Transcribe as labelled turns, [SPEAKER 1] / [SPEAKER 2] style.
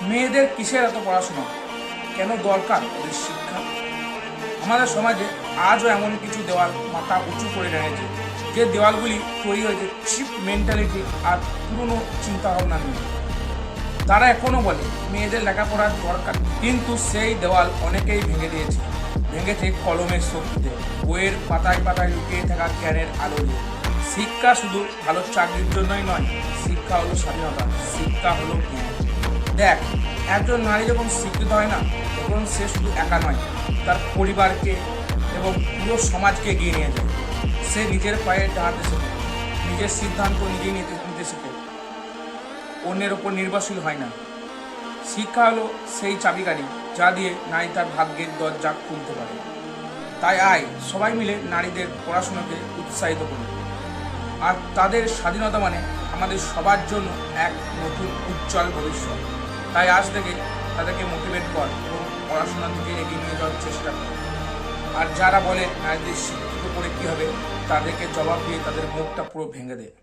[SPEAKER 1] মেয়েদের কিসের এত পড়াশোনা? কেন দরকার ওদের শিক্ষা? আমাদের সমাজে আজও এমন কিছু দেওয়াল মাথা উঁচু করে রেখেছে, যে দেওয়ালগুলি তৈরি হয়েছে চিপ মেন্টালিটি আর পুরনো চিন্তাভাবনা নিয়ে। তারা এখনো বলে মেয়েদের লেখাপড়ার দরকার, কিন্তু সেই দেওয়াল অনেকেই ভেঙে দিয়েছে। ভেঙেছে কলমের শক্তিতে, বইয়ের পাতায় পাতায় লুকিয়ে থাকা জ্ঞানের আলো দিয়ে। শিক্ষা শুধু ভালো চাকরির জন্যই নয়, শিক্ষা হলো স্বাধীনতা, শিক্ষা হলো জ্ঞান। দেখ, একজন নারী যখন শিক্ষিত হয় না, তখন সে শুধু একা নয়, তার পরিবারকে এবং পুরো সমাজকে এগিয়ে নিয়ে যায়। সে নিজের পায়ে দাঁড়াতে শেখে, নিজের সিদ্ধান্ত নিজেই নিতে শেখে, অন্যের ওপর নির্ভরশীল হয় না। শিক্ষা হলো সেই চাবিকাঠি যা দিয়ে নারী তার ভাগ্যের দরজা খুলতে পারে। তাই আয় সবাই মিলে নারীদের পড়াশোনাকে উৎসাহিত করি, আর তাদের স্বাধীনতা মানে আমাদের সবার জন্য এক নতুন উজ্জ্বল ভবিষ্যৎ। তাই আজ থেকে তাদেরকে মোটিভেট কর এবং পড়াশোনার দিকে এগিয়ে নিয়ে যাওয়ার চেষ্টা কর। আর যারা বলে নারীদের শিক্ষিত করে কী হবে, তাদেরকে জবাব দিয়ে তাদের মুখটা পুরো ভেঙে দেয়।